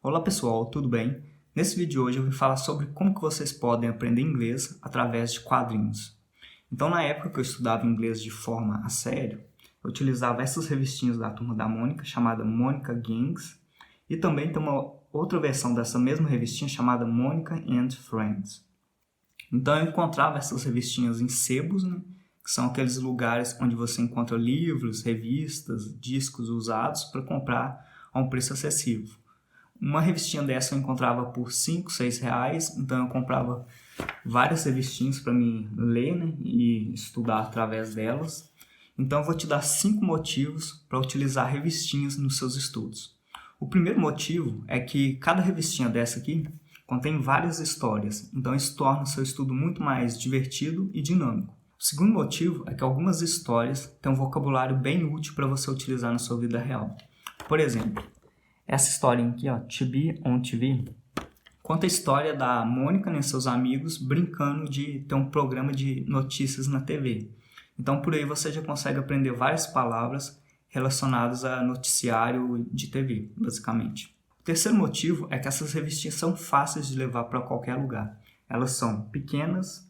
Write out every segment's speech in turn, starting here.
Olá pessoal, tudo bem? Nesse vídeo de hoje eu vim falar sobre como que vocês podem aprender inglês através de quadrinhos. Então, na época que eu estudava inglês de forma a sério, eu utilizava essas revistinhas da Turma da Mônica, chamada Mônica Gangs, e também tem uma outra versão dessa mesma revistinha chamada Mônica and Friends. Então eu encontrava essas revistinhas em sebos, né? Que são aqueles lugares onde você encontra livros, revistas, discos usados para comprar a um preço acessível. Uma revistinha dessa eu encontrava por 5, 6 reais, então eu comprava várias revistinhas para mim ler, né, e estudar através delas. Então eu vou te dar 5 motivos para utilizar revistinhas nos seus estudos. O primeiro motivo é que cada revistinha dessa aqui contém várias histórias, então isso torna o seu estudo muito mais divertido e dinâmico. O segundo motivo é que algumas histórias têm um vocabulário bem útil para você utilizar na sua vida real. Por exemplo, essa historinha aqui, ó, To Be on TV, conta a história da Mônica e seus amigos brincando de ter um programa de notícias na TV. Então, por aí você já consegue aprender várias palavras relacionadas a noticiário de TV, basicamente. O terceiro motivo é que essas revistinhas são fáceis de levar para qualquer lugar. Elas são pequenas,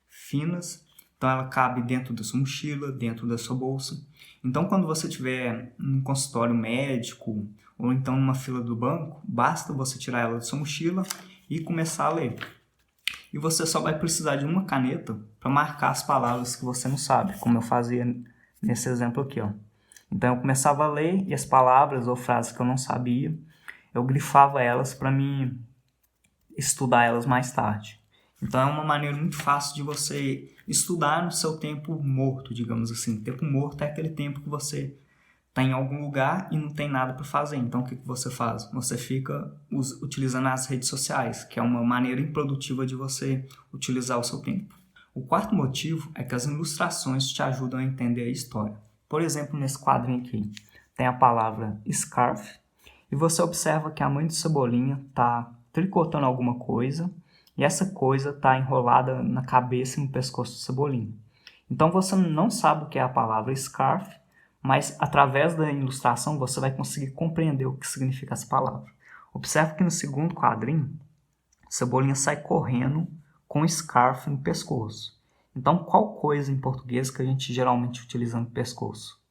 finas, então ela cabe dentro da sua mochila, dentro da sua bolsa. Então, quando você estiver num consultório médico ou então numa fila do banco, basta você tirar ela da sua mochila e começar a ler. E você só vai precisar de uma caneta para marcar as palavras que você não sabe, como eu fazia nesse exemplo aqui, ó. Então eu começava a ler e as palavras ou frases que eu não sabia, eu grifava elas para mim estudar elas mais tarde. Então é uma maneira muito fácil de você estudar no seu tempo morto, digamos assim. Tempo morto é aquele tempo que você está em algum lugar e não tem nada para fazer. Então o que você faz? Você fica utilizando as redes sociais, que é uma maneira improdutiva de você utilizar o seu tempo. O quarto motivo é que as ilustrações te ajudam a entender a história. Por exemplo, nesse quadrinho aqui, tem a palavra scarf e você observa que a mãe de Cebolinha está tricotando alguma coisa e essa coisa está enrolada na cabeça e no pescoço de Cebolinha. Então você não sabe o que é a palavra scarf, mas através da ilustração você vai conseguir compreender o que significa essa palavra. Observe que no segundo quadrinho, Cebolinha sai correndo com um scarf no pescoço. Então, qual coisa em português que a gente geralmente utiliza no pescoço?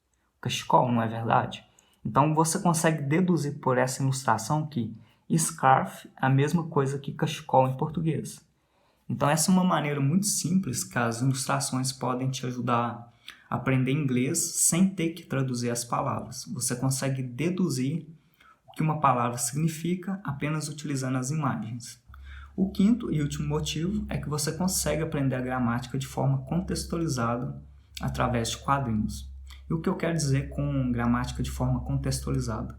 Cachecol, não é verdade? Então, você consegue deduzir por essa ilustração que scarf é a mesma coisa que cachecol em português. Então, essa é uma maneira muito simples que as ilustrações podem te ajudar a aprender inglês sem ter que traduzir as palavras. Você consegue deduzir o que uma palavra significa apenas utilizando as imagens. O quinto e último motivo é que você consegue aprender a gramática de forma contextualizada através de quadrinhos. E o que eu quero dizer com gramática de forma contextualizada?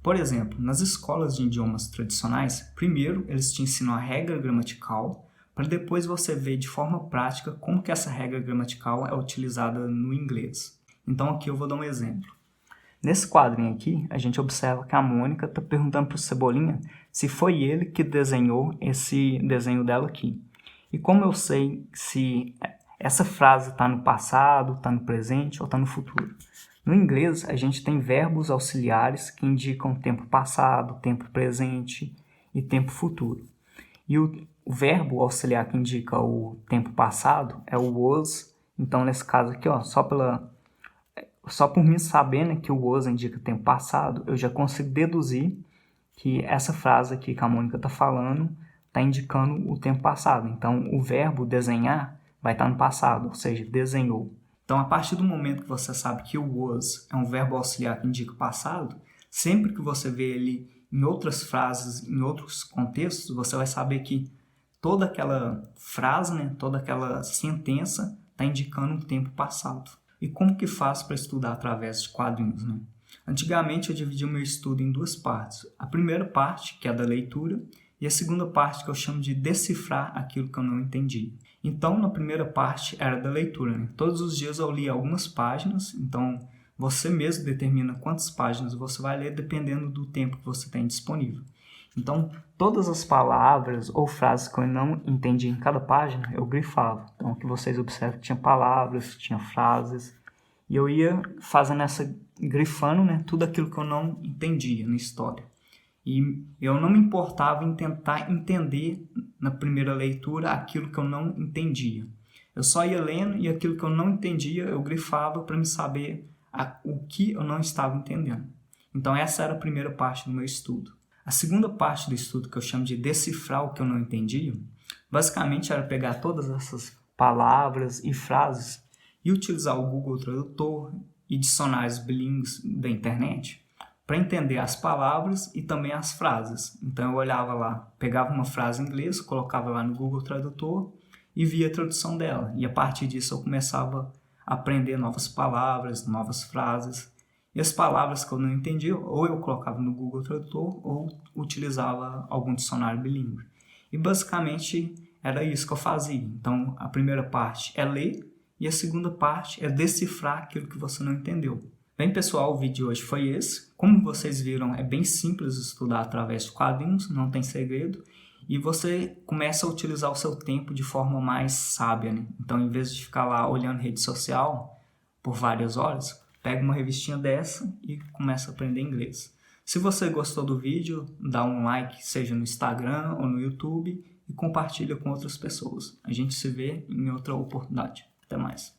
Por exemplo, nas escolas de idiomas tradicionais, primeiro eles te ensinam a regra gramatical, para depois você ver de forma prática como que essa regra gramatical é utilizada no inglês. Então aqui eu vou dar um exemplo. Nesse quadrinho aqui, a gente observa que a Mônica está perguntando para o Cebolinha se foi ele que desenhou esse desenho dela aqui. E como eu sei se essa frase está no passado, está no presente ou está no futuro? No inglês, a gente tem verbos auxiliares que indicam tempo passado, tempo presente e tempo futuro. E o verbo auxiliar que indica o tempo passado é o was. Então, nesse caso aqui, ó, só por mim saber, né, que o was indica tempo passado, eu já consigo deduzir que essa frase aqui que a Mônica está falando está indicando o tempo passado. Então, o verbo desenhar vai estar no passado, ou seja, desenhou. Então, a partir do momento que você sabe que o was é um verbo auxiliar que indica o passado, sempre que você vê ele em outras frases, em outros contextos, você vai saber que toda aquela frase, né, toda aquela sentença está indicando um tempo passado. E como que faz para estudar através de quadrinhos, né? Antigamente eu dividi o meu estudo em duas partes. A primeira parte, que é a da leitura, e a segunda parte, que eu chamo de decifrar aquilo que eu não entendi. Então, na primeira parte era da leitura, né? Todos os dias eu li algumas páginas, então você mesmo determina quantas páginas você vai ler dependendo do tempo que você tem disponível. Então, todas as palavras ou frases que eu não entendi em cada página, eu grifava. Então, que vocês observam que tinha palavras, tinha frases, e eu ia fazendo grifando, né, tudo aquilo que eu não entendia na história. E eu não me importava em tentar entender na primeira leitura aquilo que eu não entendia. Eu só ia lendo e aquilo que eu não entendia eu grifava para me saber o que eu não estava entendendo. Então essa era a primeira parte do meu estudo. A segunda parte do estudo, que eu chamo de decifrar o que eu não entendia, basicamente era pegar todas essas palavras e frases e utilizar o Google Tradutor e dicionários bilíngues da internet para entender as palavras e também as frases. Então eu olhava lá, pegava uma frase em inglês, colocava lá no Google Tradutor e via a tradução dela. E a partir disso eu começava a aprender novas palavras, novas frases. E as palavras que eu não entendia, ou eu colocava no Google Tradutor ou utilizava algum dicionário bilíngue. E basicamente era isso que eu fazia. Então a primeira parte é ler e a segunda parte é decifrar aquilo que você não entendeu. Bem, pessoal, o vídeo de hoje foi esse. Como vocês viram, é bem simples estudar através de quadrinhos, não tem segredo. E você começa a utilizar o seu tempo de forma mais sábia, né? Então, em vez de ficar lá olhando rede social por várias horas, pega uma revistinha dessa e começa a aprender inglês. Se você gostou do vídeo, dá um like, seja no Instagram ou no YouTube, e compartilha com outras pessoas. A gente se vê em outra oportunidade. Até mais.